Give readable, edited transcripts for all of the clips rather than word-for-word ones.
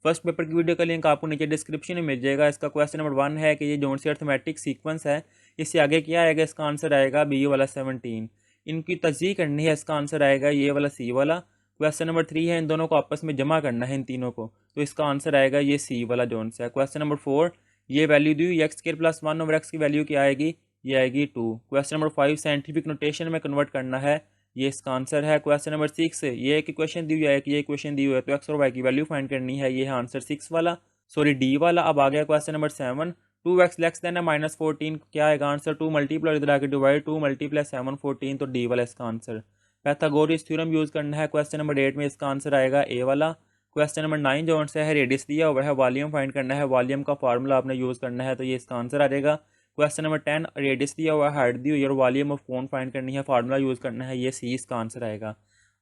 First paper की video का link आपको नीचे डिस्क्रिप्शन में मिल जाएगा। इसका क्वेश्चन नंबर 1 है कि ये जोनसी अर्थमेटिक सीक्वेंस है, इससे आगे क्या आएगा, इसका आंसर आएगा बी वाला 17। इनकी तस्दीक करनी है, इसका आंसर आएगा ये वाला सी वाला। क्वेश्चन नंबर 3 है इन दोनों को आपस में जमा करना है इन तीनों को, तो इसका आंसर आएगा ये सी वाला जोन्स है। क्वेश्चन नंबर 4 ये वैल्यू दी हुई x square plus 1 over x की वैल्यू क्या आएगी, ये आएगी 2। क्वेश्चन नंबर 5 साइंटिफिक नोटेशन में कन्वर्ट करना है, ये इसका आंसर है। क्वेश्चन नंबर 6 ये एक इक्वेशन दी हुई है कि ये इक्वेशन दी हुई है तो एक्स और वाई की वैल्यू फाइंड करनी है, ये है आंसर 6 वाला, सॉरी डी वाला। अब आ गया question number 7 2x less than है -14 क्या आएगा आंसर, 2 मल्टीप्लाई इधर आके डिवाइड 2 मल्टीप्लाई 7 14 तो डी वाला इसका आंसर। पैथागोरस थ्योरम यूज़ करना है, क्वेश्चन नंबर 8 में इसका आंसर आएगा ए वाला। क्वेश्चन नंबर 9 जो आंसर है रेडियस दिया हुआ है, वॉल्यूम फाइंड करना है, वॉल्यूम का फार्मूला आपने यूज़ करना है, तो ये इसका आंसर आ जाएगा। क्वेश्चन नंबर 10 रेडियस दिया हुआ है, हाइट दी हुई है और वॉल्यूम ऑफ कोन फाइंड करनी है, फार्मूला यूज़ करना है, ये सी इसका आंसर आएगा।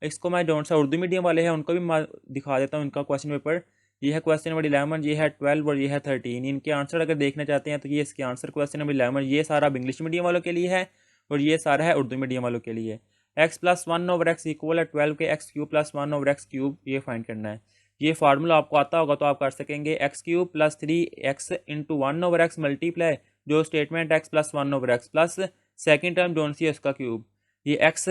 इसको मैं जो सा उर्दू मीडियम वाले हैं उनको भी दिखा देता हूँ इनका क्वेश्चन पेपर। ये है क्वेश्चन नंबर 11, ये है 12 और ये है 13। इनके आंसर अगर देखना चाहते हैं तो ये इसके आंसर क्वेश्चन नंबर 11 ये सारा अब इंग्लिश मीडियम वालों के लिए है और ये सारा है उर्दू मीडियम वालों के लिए। X plus 1 over x equal है 12 के x cube plus 1 over x cube, ये फाइंड करना है। ये फार्मूला आपको आता होगा तो आप कर सकेंगे, x cube plus 3x into 1 over x multiply जो statement x plus 1 over x plus second term जोन सी है उसका क्यूब। ये एक्स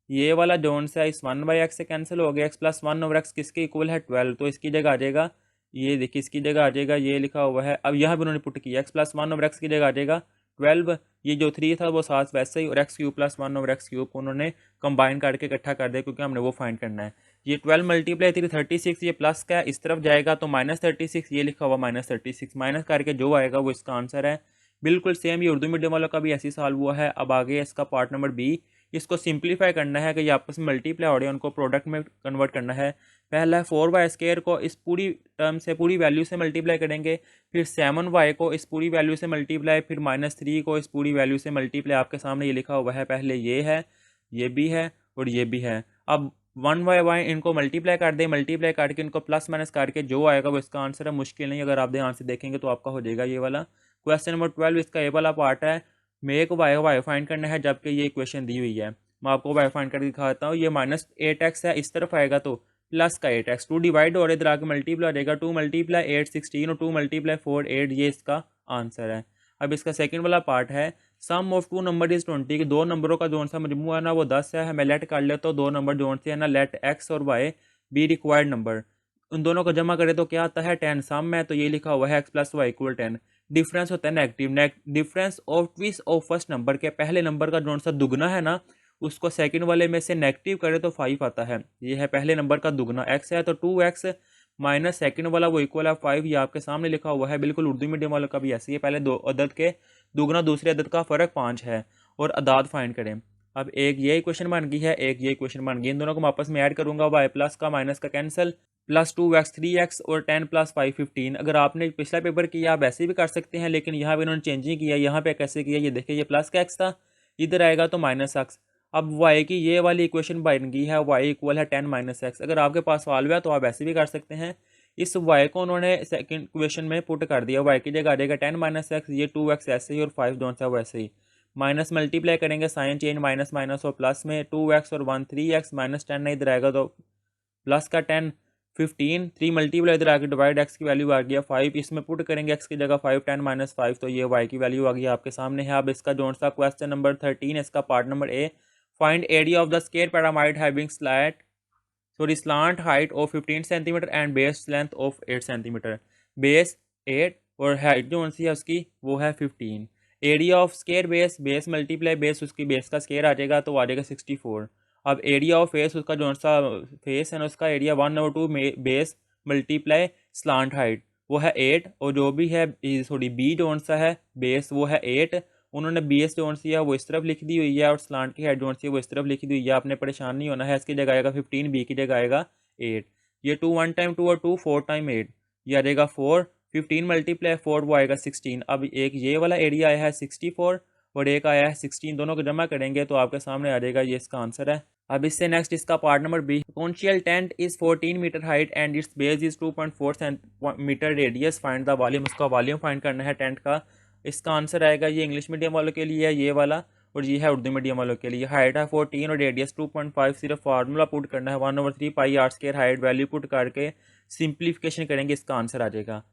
ये वाला जोन से इस 1/x से कैंसिल हो गया, एक्स प्लस 1 ओवर एक्स किसके इक्वल है 12, तो इसकी जगह आ जाएगा, ये देखिए इसकी जगह आ जाएगा, ये लिखा हुआ है। अब यहाँ भी उन्होंने पुट किया एक्स प्लस 1 ओवर एक्स की जगह आ जाएगा 12, ये जो 3 था वो 7 वैसे ही, और x cube plus 1 over x cube को उन्होंने कंबाइन करके इकट्ठा कर दिया क्योंकि हमने वो फाइंड करना है। ये 12 मल्टीप्लाई 3 36, ये प्लस का इस तरफ जाएगा तो -36, ये लिखा हुआ -36 माइनस करके जो आएगा वो इसका आंसर है। बिल्कुल सेम ये उर्दू मीडियम वालों का भी ऐसे सॉल्व हुआ है। अब आगे इसका पार्ट नंबर बी, इसको सिंप्लीफाई करना है कि ये आपस में मल्टीप्लाई हो रहे हैं, उनको प्रोडक्ट में कन्वर्ट करना है। पहला है 4y स्क्वायर को इस पूरी टर्म से पूरी वैल्यू से मल्टीप्लाई करेंगे, फिर 7y को इस पूरी वैल्यू से मल्टीप्लाई, फिर -3 को इस पूरी वैल्यू से मल्टीप्लाई। आपके सामने ये लिखा हुआ है, पहले ये है, ये भी है और ये भी है। अब 1y इनको मल्टीप्लाई कर दें, मल्टीप्लाई करके इनको प्लस माइनस करके जो आएगा वो इसका आंसर है। मुश्किल नहीं, अगर आप ध्यान से देखेंगे तो आपका हो जाएगा ये वाला। क्वेश्चन नंबर 12 इसका ए वाला पार्ट है, मेक वाई फाइंड करना है, जबकि ये इक्वेशन दी हुई है। मैं आपको वाई फाइंड करके दिखाता हूँ। ये -8x है, इस तरफ आएगा तो प्लस का 8x, 2 डिवाइड हो रहा है इधर आके मल्टीप्लाई हो जाएगा, 2 मल्टीप्लाई 8 16 और 2 मल्टीप्लाई 4 8, ये इसका आंसर है। अब इसका सेकंड वाला पार्ट है, सम ऑफ 2 नंबर इज 20 कि दो नंबरों का जोन सा मजमू है ना वो 10 है। मैं लेट कर लेता हूँ दो नंबर जोन से है ना, लेट x और y बी रिक्वायर्ड नंबर, उन दोनों को जमा करें तो क्या आता है 10, सम है तो ये लिखा हुआ है x plus Y equal 10। Difference होता है negative, difference of twice of first number के पहले नंबर का जोन सा दुगना है ना, उसको सेकंड वाले में से नेगेटिव करे तो 5 आता है। ये है पहले नंबर का दुगना, x है तो 2x माइनस सेकंड वाला वो इक्वल है 5, ये आपके सामने लिखा हुआ है। बिल्कुल उर्दू मीडियम वालों का भी ऐसे ही, पहले दो अदद के दुगना दूसरे अदद का फ़र्क 5 है और अदाद फाइंड करें। अब एक ये इक्वेशन बन गई है, एक ये इक्वेशन बन गई, इन दोनों को मैं आपस में ऐड करूंगा, y प्लस का माइनस का कैंसिल, प्लस 2x 3x और 10 प्लस 5 15। अगर आपने पिछला पेपर किया आप ऐसे भी कर सकते हैं, लेकिन यहाँ पे इन्होंने चेंज नहीं किया। यहाँ पे कैसे किया ये देखिए, ये प्लस का x था, इधर आएगा तो माइनस x। अब y की ये वाली इक्वेशन बन गई है, y इक्वल है 10 माइनस एक्स। अगर आपके पास सॉल्व है तो आप ऐसे भी कर सकते हैं। इस y को उन्होंने सेकंड इक्वेशन में पुट कर दिया, y की जगह आ जाएगा 10 माइनस एक्स, ये 2x ऐसे ही और 5 जोन सा वैसे ही, माइनस मल्टीप्लाई करेंगे साइन चेंज माइनस माइनस और प्लस में 2x और 1 3x माइनस 10 नहीं इधर आएगा तो प्लस का 10 15, 3 मल्टीप्लाई इधर आके डिवाइड x की वैल्यू आ गया 5, इसमें पुट करेंगे x की जगह 5 10 माइनस 5 तो ये y की वैल्यू आ गई आपके सामने है। अब इसका जोन सा क्वेश्चन नंबर 13 इसका part number A, find area of the square pyramid having slant height of 15 centimetre and base length of 8 centimetre, base 8 और हाइट जो सी है उसकी वो है 15। Area of square base, base multiply base, उसकी base का square आ जाएगा तो आ जाएगा 64। अब एरिया ऑफ फेस, उसका जो सा फेस है ना उसका area 1/2 base multiply slant height वो है 8, और जो भी है सॉरी बी जोन सा है बेस वो है 8, उन्होंने बी एस जोन सी है वो इस तरफ लिख दी हुई है और स्लांट की हेड जोन सी है वो इस तरफ लिखी दी हुई है। आपने परेशान नहीं होना है, इसकी जगह आएगा 15, बी की जगह आएगा 8। ये 2 1 टाइम 2 और 2 4 टाइम 8, ये आ जाएगा 4, 15 मल्टीप्लाई 4 वो आएगा 16। अब एक ये वाला एरिया आया है 64 और एक आया है 16, दोनों को जमा करेंगे तो आपके सामने आ जाएगा, ये इसका आंसर है। अब इससे नेक्स्ट इसका part number B, conical tent is 14 metre height and it's base is 2.4 metre radius, find the volume, उसका वॉल्यूम फाइंड करना है टेंट का। इसका आंसर आएगा, ये इंग्लिश मीडियम वालों के लिए है ये वाला और ये है उर्दू मीडियम वालों के लिए। हाइट है 14 और रेडियस 2.5, सिर्फ फार्मूला पुट करना है 1/3 पाई r square, height value put करके सिंप्लीफिकेशन करेंगे इसका आंसर आ जाएगा।